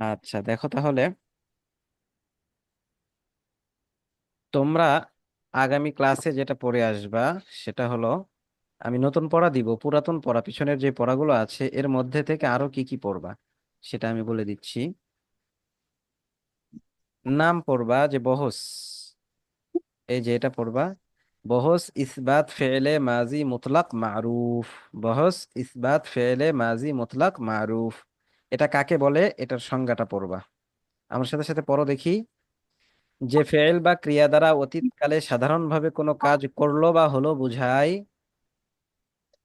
আচ্ছা, দেখো তাহলে তোমরা আগামী ক্লাসে যেটা পড়ে আসবা সেটা হলো, আমি নতুন পড়া দিব, পুরাতন পড়া পিছনের যে পড়াগুলো আছে এর মধ্যে থেকে আরো কি কি পড়বা সেটা আমি বলে দিচ্ছি। নাম পড়বা যে বহস, এই যে এটা পড়বা, বহস ইসবাত ফেলে মাজি মুতলাক মারুফ। বহস ইসবাত ফেলে মাজি মুতলাক মারুফ, এটা কাকে বলে এটার সংজ্ঞাটা পড়বা। আমার সাথে সাথে পড়ো দেখি। যে ফেল বা ক্রিয়া দ্বারা অতীতকালে সাধারণভাবে কোনো কাজ করলো বা হলো বোঝায়,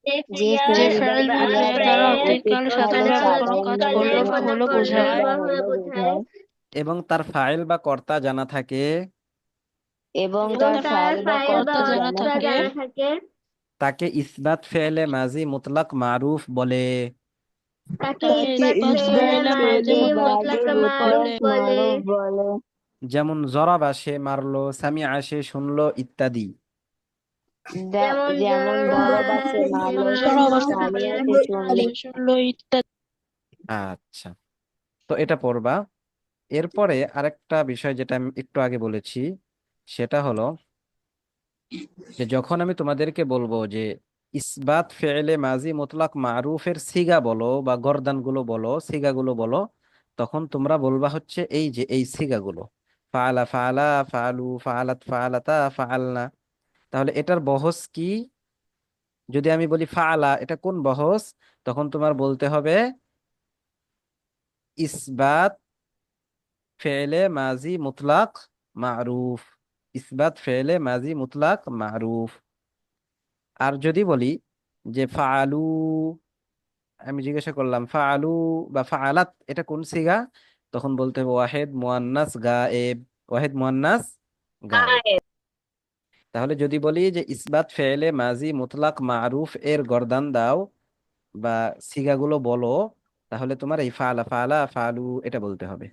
যে যে ক্রিয়া যে ফেল বা ফেল বা যে ক্রিয়া ক্রিয়া দ্বারা দ্বারা ফেল অতীতকালে অতীতকালে দ্বারা সাধারণভাবে কোনো কাজ অতীতকালে করলো সাধারণভাবে বা কোনো হলো করলে করলো বোঝায়, বা বা হলে হলো বোঝায়, বোঝায়, এবং তার ফাইল বা কর্তা জানা থাকে, এবং এবং এবং তার তার তার ফাইল ফাইল বা বা ফাইল বা কর্তা কর্তা জানা জানা কর্তা থাকে, থাকে, জানা থাকে, তাকে ইসবাত ফেলে মাজি মুতলাক মারুফ বলে। তাকে তাকে তাকে ইসবাত ইসবাত ফেলে ইসবাত ফেলে মাঝে মাজি ফেলে মুতলাক বাজে মুতলাক মারুফ মুতলাক বলে। মারুফ বলে। মারুফ বলে। যেমন জরাব আসে মারলো, সামি আসে শুনলো ইত্যাদি। যেমন যেমন দরবাসে মারলো, সরাব আছে মারলো, সামিয়াতে শুনলো। সে শুনলো ইত্যাদি। আচ্ছা, তো এটা পড়বা। এরপরে আরেকটা বিষয় যেটা আমি একটু আগে বলেছি সেটা হলো যে যখন আমি তোমাদেরকে বলবো যে ইসবাত ফেলে মাজি মুতলাক মারুফের সিগা বলো বা গর্দানগুলো বলো, সিগাগুলো বলো, তখন তোমরা বলবা হচ্ছে এই যে এই সিগাগুলো, ফাআলা ফাআলা, ফাআলু ফাআলাত, ফাআলাতা ফাআলনা। তাহলে এটার বহস কি? যদি আমি বলি ফাআলা, এটা কোন বহস, তখন তোমার বলতে হবে ইসবাত ফেলে মাজি মুতলাক মারুফ, ইসবাত ফেলে মাজি মুতলাক মারুফ। আর যদি বলি যে ফাআলু, আমি জিজ্ঞাসা করলাম ফাআলু বা ফাআলাত এটা কোন সিগা, তখন বলতে হবে ওয়াহেদ মুয়ান্নাস গায়েব, ওয়াহেদ মুয়ান্নাস গায়েব। তাহলে যদি বলি যে ইসবাত ফেলে মাজি মুতলাক মারুফ এর গর্দান দাও বা সিগাগুলো বলো, তাহলে তোমার এই ফাআলা ফাআলা ফাআলু এটা বলতে হবে।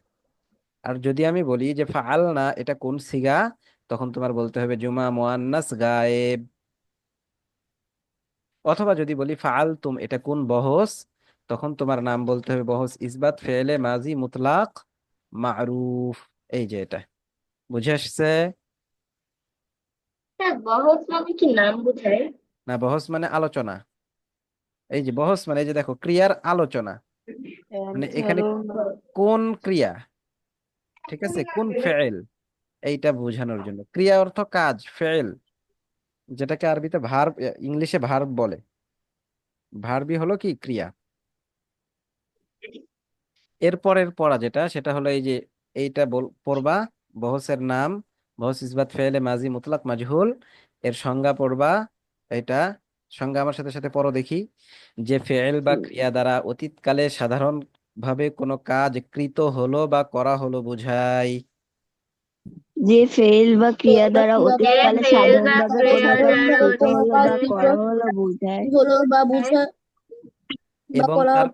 আর যদি আমি বলি যে ফাআল না এটা কোন সিগা, তখন তোমার বলতে হবে জুমা মুয়ান্নাস গায়েব। অথবা যদি বলি ফাআল তুম এটা কোন বহস, তখন তোমার নাম বলতে হবে বহস ইসবাত ফেলে মাজি মুতলাক মারুফ। এই যে এটা বুঝে আসছে? হ্যাঁ, বহজ মানে কি নাম বোঝায়? না, বহস মানে আলোচনা। এই যে বহস মানে এই যে দেখো ক্রিয়ার আলোচনা, মানে এখানে কোন ক্রিয়া, ঠিক আছে, কোন ফেল, এইটা বোঝানোর জন্য। ক্রিয়া অর্থ কাজ, ফেল যেটাকে আরবিতে ভার্ব, ইংলিশে ভার্ব বলে, ভার্বই হলো কি ক্রিয়া। এরপরের পড়া যেটা সেটা হলো এই যে এইটা পড়বা, বহসের নাম, বহস ইসবাত ফেলে মাজি মুতলাক মাজহুল, এর সংজ্ঞা পড়বা। এটা সংজ্ঞা আমার সাথে সাথে পড়ো দেখি। যে ফেল বা ক্রিয়া দ্বারা অতীতকালে সাধারণ ভাবে কোনো কাজ কৃত হলো বা করা হলো বোঝায়। যে ফেল বা ক্রিয়া দ্বারা যে অতীতকালে ফেল বা সাধারণভাবে ক্রিয়া কোনো কাজ দ্বারা কৃত হলো বা অতীতকালে করা হলো বোঝায়। এবং তার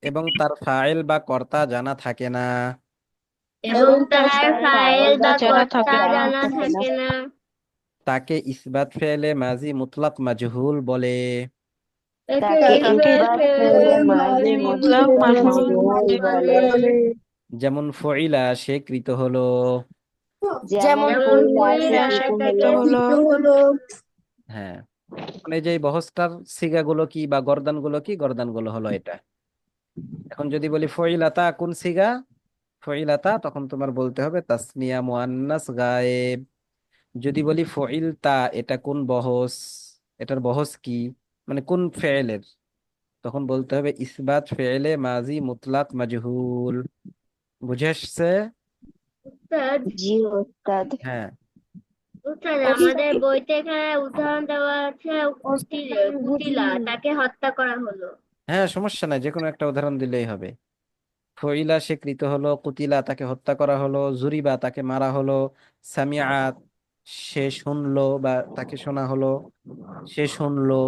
এবং তার ফাইল বা কর্তা জানা থাকে না, এবং এবং তার তার ফাইল ফাইল বা বা জানা কর্তা কর্তা থাকে না, জানা জানা থাকে না, থাকে না, তাকে ইসবাত ফেলে মাজি মুতলাক মাজহুল বলে। তাকে তাকে তাকে ইসবাত ইসবাত ফেলে ফেলে মাঝে মাজি মুতলাক মুতলাক মুতলাক মাজহুল মাজহুল মাজহুল বলে। বলে। বলে। যেমন ফইলা সে কৃত হলো, যেমন যেমন ফুল আসে হুইলা কৃত আশাকৃত হলো। হলো, হ্যাঁ। মানে যে এই বহস্টার সিগাগুলো কি বা গর্দানগুলো কি, গর্দানগুলো হলো এটা। এখন যদি বলি ফইলাতা কোন সিগা, ফইলাতা তখন তোমার বলতে হবে তাসনিয়া মুআন্নাস গায়েব। যদি বলি ফইলতা এটা কোন বহস, এটার বহস কি, মানে কোন ফেলের, তখন বলতে হবে ইসবাত ফেলে মাজি মুতলাক মাজহুল। বুঝে আসছে? উস্তাদ, জি ওস্তাদ। হ্যাঁ। উস্তাদ, আমাদের বইতে এখানে উদাহরণ দেওয়া আছে। কুতিলা, তাকে হত্যা করা হলো। হ্যাঁ, সমস্যা নাই, যে কোনো একটা উদাহরণ দিলেই হবে। ফইলা সে কৃত হলো, কুতিলা তাকে হত্যা করা হলো, জুরিবা তাকে মারা হলো, সামিআত সে শুনলো বা তাকে শোনা হলো, সে শুনলো।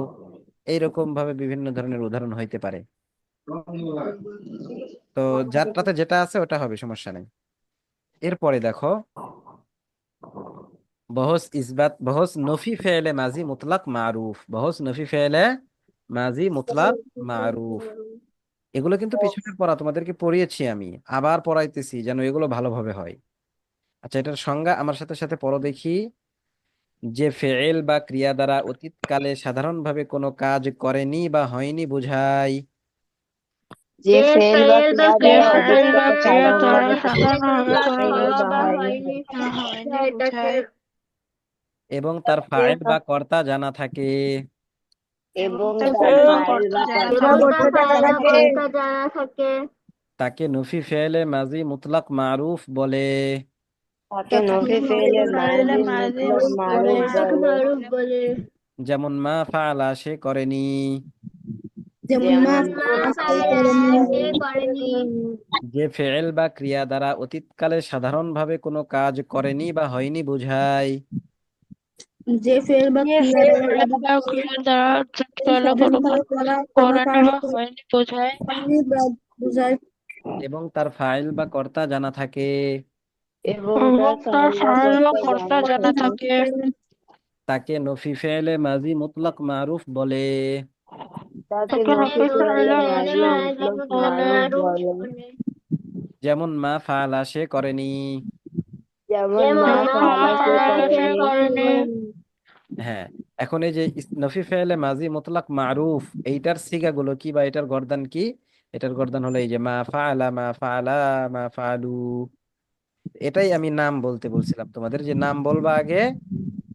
এইরকম ভাবে বিভিন্ন ধরনের উদাহরণ হইতে পারে। তো যারটাতে যেটা আছে ওটা হবে, সমস্যা নেই। এরপরে দেখো বহস ইসবাত, বহস নফি ফেলে মাজি মুতলাক মারুফ, বহস নফি ফেলে মাজি মুতলাক মারুফ। এগুলো কিন্তু পিছনের পড়া, তোমাদেরকে পড়িয়েছি আমি, আবার পড়াইতেছি যেন এগুলো ভালোভাবে হয়। আচ্ছা, এটার সংজ্ঞা আমার সাথে সাথে পড়ো দেখি। যে ফেল বা ক্রিয়া দ্বারা অতীতকালে সাধারণভাবে কোনো কাজ করেনি বা হয়নি বোঝায়। যে যে ফেল বা ফেল বা ক্রিয়া যে দ্বারা ক্রিয়া ফেল দ্বারা বা অতীতকালে ক্রিয়া দ্বারা সাধারণভাবে কোনো অতীতকালে কোনো সাধারণভাবে কাজ কোনো হয়নি হওয়া বা বা কাজ হয়নি হয়নি না হয়নি এটাকে বোঝায়। এবং তার ফাইল বা কর্তা জানা থাকে। এবং তার তার ফেল বা ফাইল কর্তা বা জানা কর্তা এবং থাকে তার ফাইল বা কর্তা জানা থাকে তাকে নফি ফেলে মাজি মুতলাক মারুফ বলে। তাকে তাকে নফি নফি ফেলে ফেলে মাঝি ফেল মাঝে মুতলাক বলে। মারুফ মুতলাক বলে। মারুফ বলে। যেমন মা ফাআলা সে করেনি। যেমন যেমন মা মা ফালা ফালা সে সে করেনি। করেনি। যে ফেল বা ক্রিয়া দ্বারা অতীতকালে সাধারণভাবে কোনো কাজ করেনি বা হয়নি বোঝায়। যে ফেল বা যে ক্রিয়া দ্বারা ফেল বা ক্রিয়া দ্বারা তৎকালে কোনো কাজ কোনো করেনি কাজ বা হয়নি বোঝায়। করেনি বা বোঝায়। এবং তার ফাইল বা কর্তা জানা থাকে। এবং এবং তার তার ফাইল বা ফাইল বা কর্তা কর্তা জানা জানা থাকে। থাকে। তাকে নফি ফেলে মাজি মুতলাক মারুফ বলে। তাকে তাকে তাকে নফি নফি নফি ফেলে ফেলে ফেলে মাঝে মাঝি মাঝি মুতলাক মুতলাক বলে। মারুফ মারুফ বলে। বলে। যেমন মা ফাআলা সে করেনি। যেমন মা যেমন যেমন মা মা ফালা সে ফালা ফালা সে সে করেনি। করেনি। হ্যাঁ, এখন এই যে নফি ফেলে মাজি মুতলাক মারুফ, এইটার সিগাগুলো কি বা এটার গর্দান কি? এটার গর্দান হলো এই যে মা ফাআলা মা ফাআলা মা ফাআলু। এটাই আমি নাম বলতে বলছিলাম তোমাদের, যে নাম বলবা আগে,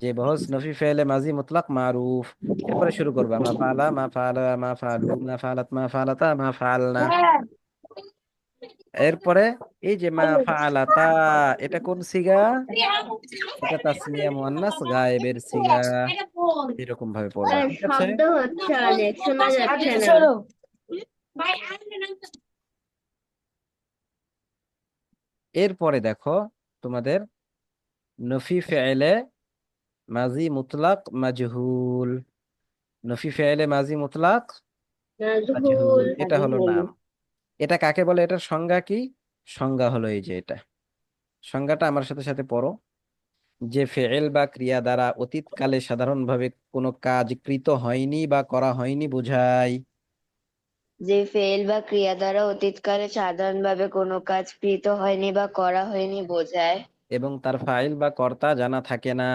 যে বহস নফি ফেলে মাজি মুতলাক মারুফ, এরপরে শুরু করবা মা ফাআলা মা ফাআলা মা ফাআলু মা ফাআলাত মা ফাআলাতা মা ফাআলনা। এরপরে এই যে মা ফাআলাতা, এটা কোন সিগা? এটা তাসনিয়া মুয়ান্নাস গায়েবের সিগা। এরকম ভাবে পড়বা, আর ঠিক আছে? শব্দ হচ্ছে অনেক, শোনা যাচ্ছে না। এরপরে দেখো তোমাদের নফি ফেলে মাজি মুতলাক মাজহুল। নফি ফেলে মাজি মুতলাক মাজহুল, নাজহুল। এটা হলো নাম। এটা কাকে বলে? এটার সংজ্ঞা কি? সংজ্ঞা হলো এই যে এটা, সংজ্ঞাটা আমার সাথে সাথে পড়ো। যে ফেল বা ক্রিয়া দ্বারা অতীতকালে সাধারণভাবে কোনো কাজ কৃত হয়নি বা করা হয়নি বোঝায়। যে ফেল বা ক্রিয়া দ্বারা অতীতকালে সাধারণভাবে কোনো কাজ কৃত হয়নি বা করা হয়নি বোঝায়। এবং তার ফাইল বা কর্তা জানা থাকে না।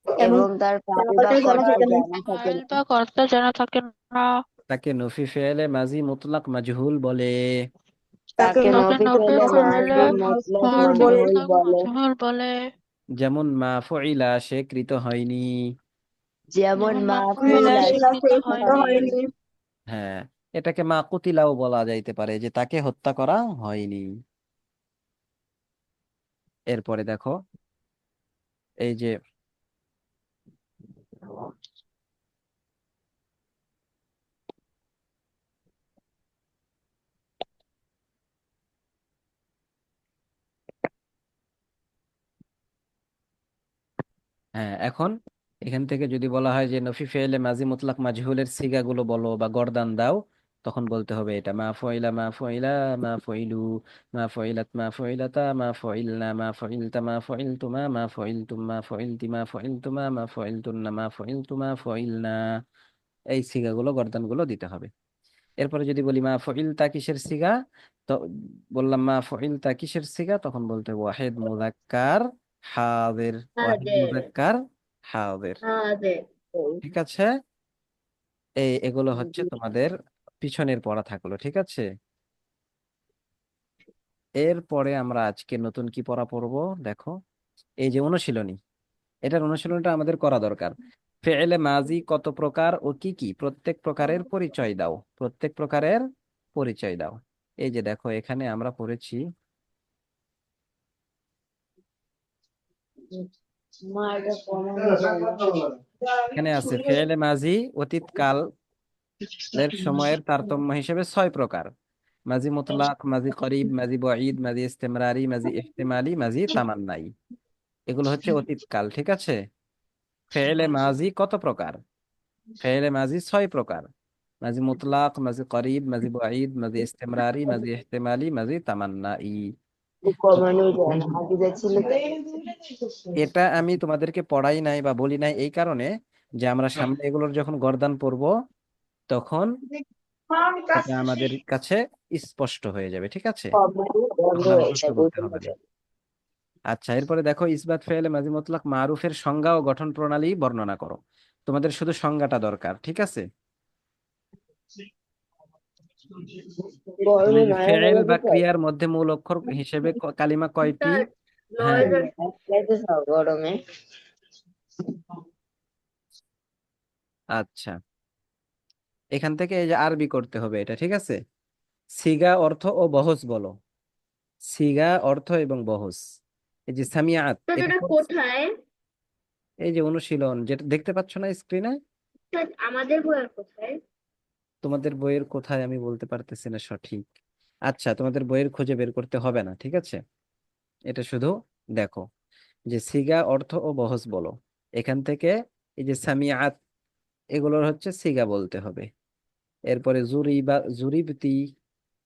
এবং এবং তার ফাইল বা কথাই জানা কর্তা থাকে না। জানা থাকে ফাইল না। বা কর্তা জানা থাকে না। তাকে নফি ফেলে মাজি মুতলাক মাজহুল বলে। তাকে তাকে তাকে নফি নফি ফেলে ফেলে মাঝি মুতলাক মাঝে বলে। মাজহুল মুতলাক বলে। মাজহুল বলে। যেমন মা ফইলা সে কৃত হয়নি। যেমন যেমন মাহফিল মাহফিলা আসে স্বীকৃত হয়নি। হয়নি। হ্যাঁ, এটাকে মা কুতিলাও বলা যাইতে পারে, যে তাকে হত্যা করা হয়নি। এরপরে দেখো এই যে হ্যাঁ, এখন এখান থেকে যদি বলা হয় যে নফি ফেলে মাজি মুতলাক মাজহুলের সিগাগুলো বলো বা গর্দান দাও, তখন বলতে হবে এটা মা ফইলা মা ফইলা মা ফইলু মা ফইলাত মা ফইলাতা মা ফইলনা মা ফইলতা মা ফইলতুমা মা ফইলতুম মা ফইলতি মা ফইলতুমা মা ফইলতুন্না মা ফইলতুমা ফইলনা। এই সিগাগুলো গর্দানগুলো দিতে হবে। এরপরে যদি বলি মা ফইলতা কিসের সিগা, তো বললাম মা ফইলতা কিসের সিগা, তখন বলতে হবে ওয়াহিদ মুযাক্কার হাযির। ওয়াহিদ হাজার। মুযাক্কার হাযির। হাজার। ঠিক আছে? এগুলো হচ্ছে তোমাদের পিছনের পড়া থাকলো, ঠিক আছে? এরপরে আমরা আজকে নতুন কি পড়া পড়বো দেখো। এই যে অনুশীলনী, এটার অনুশীলনটা আমাদের করা দরকার। ফেলে মাজি কত প্রকার ও কি কি, প্রত্যেক প্রকারের পরিচয় দাও। প্রত্যেক প্রকারের পরিচয় দাও। এই যে দেখো এখানে আমরা পড়েছি, এখানে আছে ফেলে মাজি অতীতকালের সময়ের তারতম্য হিসেবে 6 প্রকার। মাজি মুতলাক, মাজি করিব, মাজি বঈদ, মাজি ইস্তেমরারি, মাজি ইহতিমালি, মাজি তামান্নাই। এগুলো হচ্ছে অতীতকাল, ঠিক আছে? ফেলে মাজি কত প্রকার? ফেলে মাজি 6 প্রকার। মাজি মুতলাক, মাজি করিব, মাজি বঈদ, মাজি ইস্তেমরারি, মাজি ইহতিমালি, মাজি তামান্নাই। কমানো যায় না আগে যা ছিল তাই। এটা আমি তোমাদেরকে পড়াই নাই বা বলি নাই এই কারণে, যে আমরা সামনে এগুলোর যখন গর্দান পড়ব তখন এটা আমাদের কাছে স্পষ্ট হয়ে যাবে, ঠিক আছে? বন্ধ তখন আর হয়ে প্রশ্ন যায় করতে হবে না। আচ্ছা, এরপরে দেখো, ইসবাত ফেলে মাজি মুতলাক মারুফের সংজ্ঞা ও গঠন প্রণালী বর্ণনা করো। তোমাদের শুধু সংজ্ঞাটা দরকার, ঠিক আছে? গরমে মারা ফেল গেলে বা কি ক্রিয়ার মধ্যে মূল অক্ষর হিসেবে কালিমা কয়টি? স্যার হ্যাঁ, নয়েজ গরমে আচ্ছা, এখান থেকে এই যে আরবি করতে হবে এটা, ঠিক আছে? সিগা, অর্থ ও বহস বলো। সিগা, অর্থ এবং বহস। এই যে সামিয়াত, স্যার এটা এটা কোথায়? এই যে অনুশীলন যেটা দেখতে পাচ্ছ না স্ক্রিনে। স্যার আমাদের বইয়ের কোথায়? তোমাদের বইয়ের কোথায় আমি বলতে পারতেছি না সঠিক। আচ্ছা, তোমাদের বইয়ের খুঁজে বের করতে হবে না, ঠিক আছে? এটা শুধু দেখো যে সিগা, অর্থ ও বহস বলো। এখান থেকে এই যে সামিয়াত, এগুলোর হচ্ছে সিগা বলতে হবে। এরপরে জুরিবতি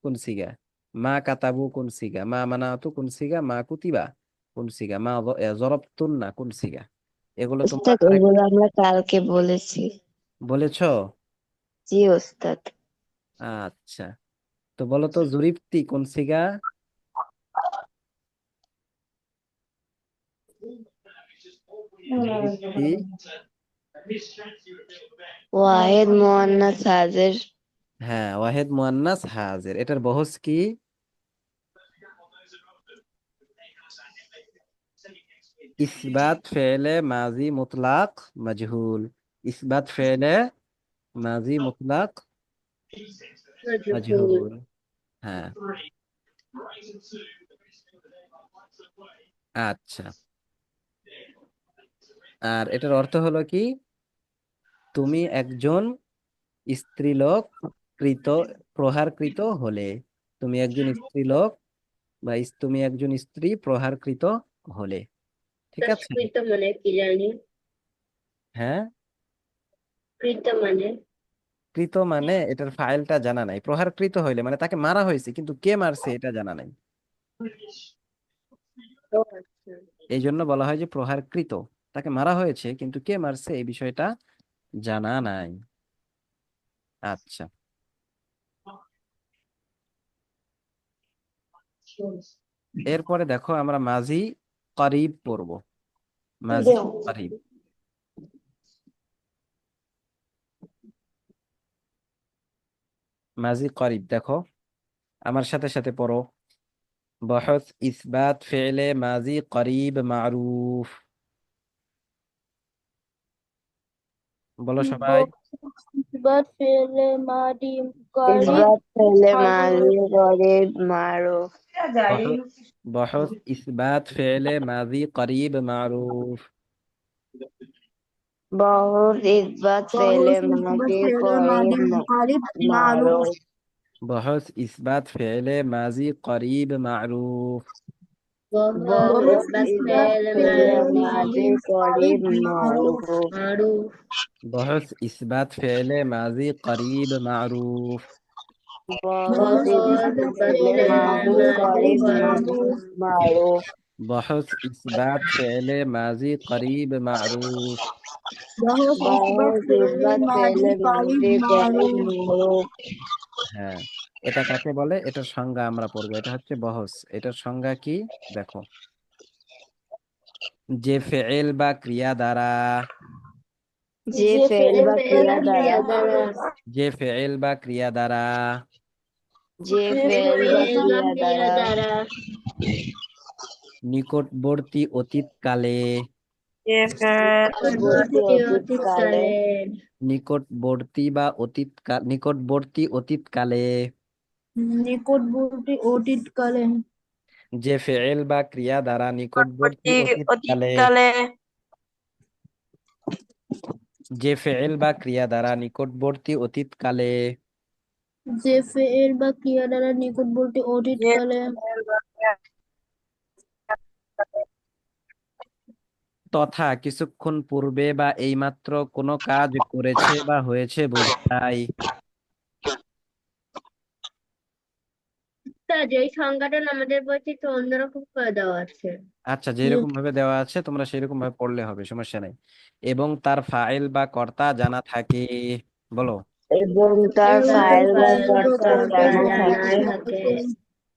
কোন সিগা, মা কাতাবু কোন সিগা, মা মানাতু কোন সিগা, মা কুতিবা কোন সিগা, মা জরবতুন না কোন সিগা। এগুলো তোমরা ওস্তাদ আরেক ওগুলো আমরা কালকে বলেছি। বলেছো? জি ওস্তাদ। আচ্ছা, তো বলো তো জুরিবতি কোন সিগা? জুরিবতি, ওয়াহেদ মোহান্নাস হাজির। হ্যাঁ, ওয়াহেদ মুয়ান্নাস হাজির, এটার বহস কি? ইসবাত ফেলে মাজি মুতলাক মাজহুল। ইসবাত ফেলে মাজি মুতলাক মজহুল। মাজহুল। হ্যাঁ, আচ্ছা। আর এটার অর্থ হলো কি? তুমি একজন স্ত্রীলোক কৃত প্রহারকৃত হলে। তুমি একজন স্ত্রীলোক বা তুমি একজন স্ত্রী প্রহারকৃত হলে, ঠিক স্যার আছে? কৃত মানে কি জানি? হ্যাঁ, কৃত মানে? কৃত মানে এটার ফাইলটা জানা নাই। প্রহারকৃত হইলে মানে তাকে মারা হয়েছে, কিন্তু কে মারছে এটা জানা নাই। ও আচ্ছা। এই জন্য বলা হয় যে প্রহারকৃত। তাকে মারা হয়েছে কিন্তু কে মারছে এই বিষয়টা জানা নাই। আচ্ছা, এরপরে দেখো আমরা মাঝি করিব পড়ব। মাঝি করিব, মাঝি করিব দেখো, আমার সাথে সাথে পড়ো। বহস ইসবাত ফেলে মাজি করিব মারুফ, বলো সবাই। ইসবাত ফেলে মাদি কারিব ইসবাত ফেলে মাজি মারুফ। করে মারো। বহস বহস ইসবাত ফেলে মাজি করিব মারুফ। बहुत इस्बात फैले बहुत इस्बात मादी फेले मादी करीब कारिब मारो। मारूफ। बहस इस्बात फ़ेले माजी करीब मारूफ। बहुत बहुत बहुत इस्बात इस्बात इस्बात फैल फैले फेले मादी मादी माजी कारिब करीब मारूफ। मारो। मारूफ। बहस इस्बात फ़ेले माजी करीब मारूफ। बहुत बहुत बहुत इस्बात इस्बात इस्बात फैले फेले फैल मादी मादी माजी करीब कारिब करीब मारूफ। मारो। बहस इस्बात फ़ेले माजी करीब मारूफ। बहुत इस्बात बहुत फेले इस्बात मादी फैले कारिब मादी करीब मारूफ। मारो। হ্যাঁ, এটা কাকে বলে এটার সংজ্ঞা আমরা পড়বো। এটা হচ্ছে বহস, এটার সংজ্ঞা কি দেখো। যে ফেল বা ক্রিয়া দ্বারা, যে যে ফেল যে বা ফেলে ফেল ক্রিয়া বা মাদি দ্বারা ক্রিয়া দ্বারা, যে ফেল বা ক্রিয়া দ্বারা যে যে যে ফেল বা ফেল ফেলে বা ক্রিয়া ক্রিয়া দ্বারা দ্বারা নিকটবর্তী অতীতকালে, নিকটবর্তী নিকটবর্তী অতীতকালে অতীতকালের, নিকটবর্তী অতীতকালে নিকটবর্তী অতীতকালে যে ফেল বা ক্রিয়া দ্বারা নিকটবর্তী অতীতকালে, অতীতকালে যে ফেল বা ক্রিয়া দ্বারা নিকটবর্তী অতীতকালে যে ফেল বা ক্রিয়া দ্বারা নিকটবর্তী অতীতকালে তথা কিছুক্ষণ পূর্বে বা এইমাত্র কোনো কাজ করেছে বা হয়েছে বোঝায়। স্যার এই সংজ্ঞাটা না আমাদের বইতে একটু অন্যরকম করে দেওয়া আছে। আচ্ছা, যেরকম ভাবে দেওয়া আছে তোমরা সেরকম ভাবে পড়লে হবে, সমস্যা নেই। এবং তার ফাইল বা কর্তা জানা থাকে, বলো। এবং তার এবং তার ফাইল বা ফাইল বা কর্তা কর্তা জানা জানা থাকে থাকে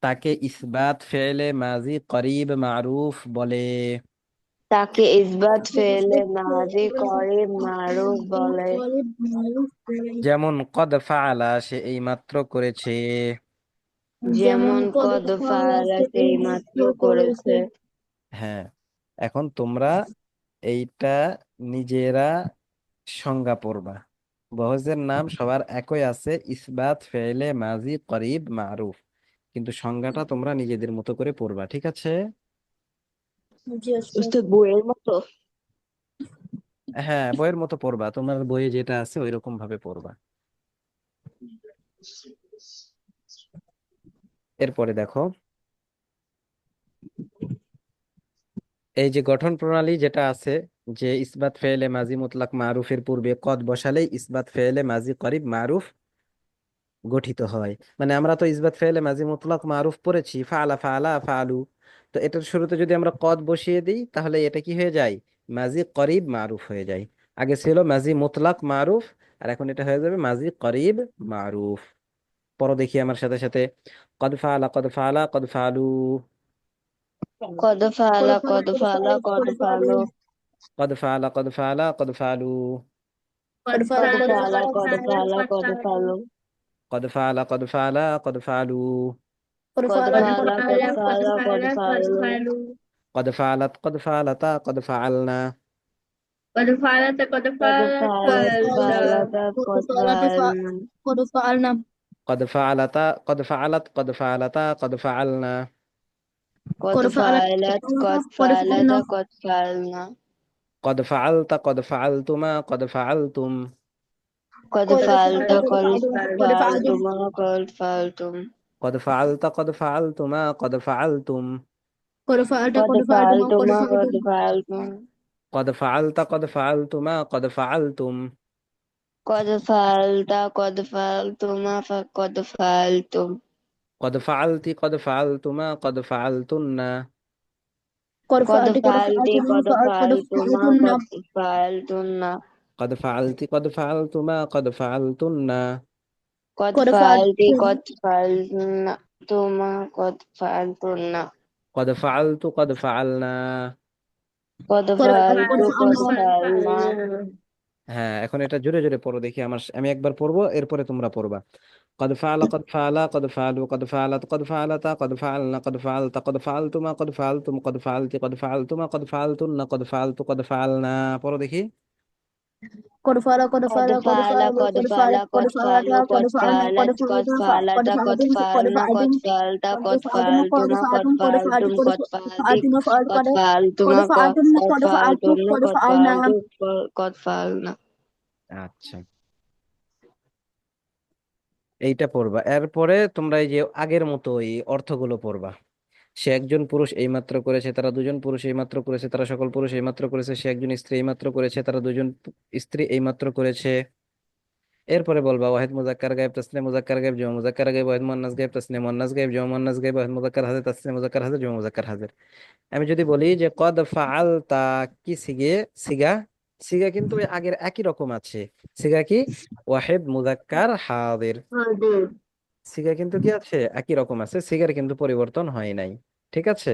তাকে ইসবাত ফেলে মাজি করিব মারুফ বলে। তাকে ইসবাত ফেলে মাজি করিব মারুফ বলে। যেমন কদ ফাআলা, সে এইমাত্র করেছে। যেমন কদ কদ ফাআলা ফাআলা সে সেই এইমাত্র মাত্র করেছে। করেছে। হ্যাঁ, এখন তোমরা এইটা নিজেরা সংজ্ঞা পড়বা। বহজের নাম সবার একই আছে, ইসবাত ফেলে মাজি করিব মারুফ, কিন্তু সংজ্ঞাটা তোমরা নিজেদের মতো করে পড়বা, ঠিক আছে? জি উস্তাদ। উস্তাদ বইয়ের মতো। হ্যাঁ, বইয়ের মতো পড়বা, তোমার বইয়ে যেটা আছে ওই রকম ভাবে পড়বা। এরপরে দেখো, এই যে গঠন প্রণালী যেটা আছে, যে ইসবাত ফেলে মাজি মুতলাক মারুফের পূর্বে কদ বসালেই ইসবাত ফেলে মাজি করিব মারুফ গঠিত হয়। মানে আমরা তো ইসবাত ফেলে মাজি মুতলাক মারুফ পড়েছি, ফাআলা ফাআলা ফাআলু। তো এটার শুরুতে যদি আমরা কদ বসিয়ে দিই তাহলে এটা কি হয়ে যায়? মাজি করিব মারুফ হয়ে যায়। আগে ছিল মাজি মুতলাক মারুফ, আর এখন এটা হয়ে যাবে মাজি করিব মারুফ। পরও দেখি আমার সাথে সাথে, কদ ফাআলা কদ ফাআলা কদ ফাআলু, কদ ফাআলা কদ ফাআলা কদ ফাআলু, কদ ফাআলা কদ ফাআলা কদ ফাআলু, কদ কদ ফাআলা ফাআলা কদ কদ ফাআলা ফাআলা কদ কদ ফাআলু ফাআলু, কদ ফাআলা কদ ফাআলা কদ ফাআলু, কদ কদ ফাআলা কদ ফাআলা কদ ফাআলা কদ ফাআলা কদ ফাআলু, ফাআলু قد فعلت قد فعلتا قد فعلنا، কদ ফাআলাতা কদ কদ ফাআলাত ফাআলতা ফাআলাতা কদ ফাআলনা, কদ ফাআলনা। قد فعلتا قد فعلت قد فعلتا قد فعلنا، কদ কদ ফাআলাত কদ ফাআলনা। ফাআলাতা কদ ফাআলনা, قد فعلت قد فعلتما قد فعلتم، কদ কদ ফাআলতা ফাআলাতা কদ কদ ফাআলতুম ফাআলতুমা কদ ফাআলতুম, قد فعلت قد فعلتما قد فعلتم، কদ ফাআলতা কদ কদ ফাআলতুমা কদ ফাআলতুমা কদ ফাআলতুম। ফাআলতুম, قد فعلت قد فعلتما قد فعلتم، قد فعلت قد فعلتما قد فعلتم، قد فعلت قد فعلتما قد فعلتن، কদ قد ফাআলতি কদ فعلت ফাআলতুমা قد কদ فعلتما ফাআলতুন্না। قد فعلتن، قد فعلت قد فعلتما قد فعلتن، قد কদ فعلت ফাআলতুম। قد فعلتما قد فعلتن، قد فعلت قد فعلنا। قد কদ فعلت ফাআলতু কদ قد ফাআলনা। فعلنا। ফাআলনা হ্যাঁ, এখন এটা জোরে জোরে পড়ো দেখি, আমি একবার পড়বো এরপরে তোমরা পড়বা। قد فعل قد فعل قد فعلوا قد فعلت قد فعلتا قد فعلنا قد فعلت قد فعلتما قد فعلتم قد فعلت قد فعلتما قد فعلتن قد فعلت قد فعلنا। পড়ো দেখি। কদ ফাআলা কদ قد ফাআলা কদ فعل ফাআলা قد কদ فعل ফাআলা কদ قد ফাআলাতা فعلوا কদ قد ফাআলনা কদ فعلت قد ফাআলাতুম فعلت কদ قد ফাআলাতুম কদ فعلنا قد ফাআলতুম فعلت কদ قد ফাআলতুম কদ فعلتما قد ফাআলতুম কদ ফাআলতি فعلتم কদ قد فعلت ফাআলতুম কদ قد কদ فعلتما ফাআলতুম قد কদ ফাআলতু فعلتن কদ قد ফাআলনা। فعلت قد فعلنا। আচ্ছা, এইটা পড়বা। এরপরে তোমরা এই যে আগের মতো এই অর্থগুলো পড়বা। সে একজন পুরুষ এইমাত্র করেছে, তারা দুজন পুরুষ এইমাত্র করেছে, তারা সকল পুরুষ এইমাত্র করেছে, সে একজন স্ত্রী এইমাত্র করেছে, তারা দুজন স্ত্রী এইমাত্র করেছে। এরপরে বলবা ওয়াহিদ মুজাক্কার গায়েব তাসনিয়া মুজাক্কার গায়েব জমা মুজাক্কার গায়েব ওয়াহিদ মুয়ান্নাস গায়েব তাসনিয়া মুয়ান্নাস গায়েব জমা মুয়ান্নাস গায়েব ওয়াহিদ মুজাক্কার হাজির তাসনিয়া মুজাক্কার হাজির জমা মুজাক্কার হাজির। আমি যদি বলি যে কদ ফাআলতা, কি সিগে? সিগা, সিগা কিন্তু ওই আগের একই রকম আছে। সিগা কি? ওয়াহিদ মুজাক্কার হাজির। হাদির সিগা কিন্তু কি আছে? একই রকম আছে, সিগার কিন্তু পরিবর্তন হয় নাই, ঠিক আছে?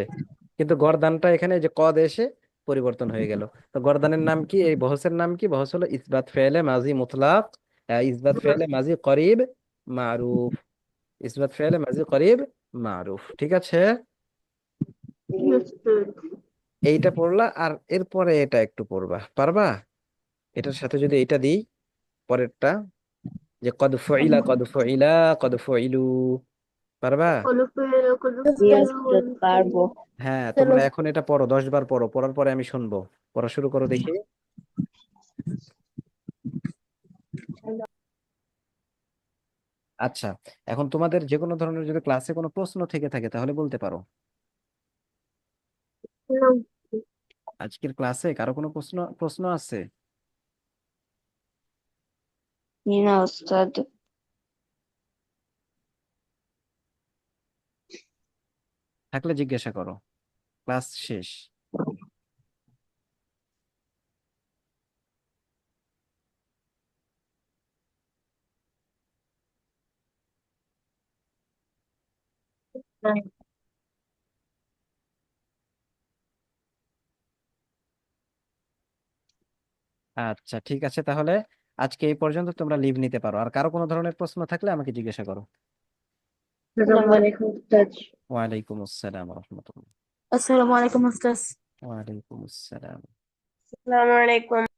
কিন্তু গরদানটা এখানে যে কদ এসে পরিবর্তন হয়ে গেল। তো গরদানের নাম কি? এই বহসের নাম কি? বহস হলো ইসবাত ফেলে মাজি মুতলাক, ইসবাত ফেলে মাজি করিব মারুফ, ইসবাত ফেলে মাজি করিব মারুফ, ঠিক আছে? উস্তাদ এইটা পড়লা, আর এরপরে এটা একটু পড়বা, পারবা? এটার সাথে যদি এটা দিই, পরেরটা, যে কদ ফুইলা কদ ফুইলা কদ ফুইলু, পারবা? কোন ফেল কোন Yes, ফেল পারবো। হ্যাঁ, চলো। তোমরা এখন এটা পড়ো, 10 বার পড়ো, পড়ার পরে আমি শুনবো। পড়া শুরু করো দেখি। আচ্ছা, এখন তোমাদের যে কোনো ধরনের যদি ক্লাসে কোনো প্রশ্ন থেকে থাকে তাহলে বলতে পারো। আজকের ক্লাসে কারো কোনো প্রশ্ন প্রশ্ন আছে? না ওস্তাদ। থাকলে জিজ্ঞাসা করো, ক্লাস শেষ। আচ্ছা, ঠিক আছে, তাহলে আজকে এই পর্যন্ত, তোমরা লিভ নিতে পারো। আর কারো কোনো ধরনের প্রশ্ন থাকলে আমাকে জিজ্ঞাসা করো। আসসালামু আলাইকুম উস্তাদ। ওয়ালাইকুম আসসালাম রহমতুল্লাহ। আসসালামু আলাইকুম উস্তাদ। ওয়ালাইকুম আসসালাম। আসসালামু আলাইকুম।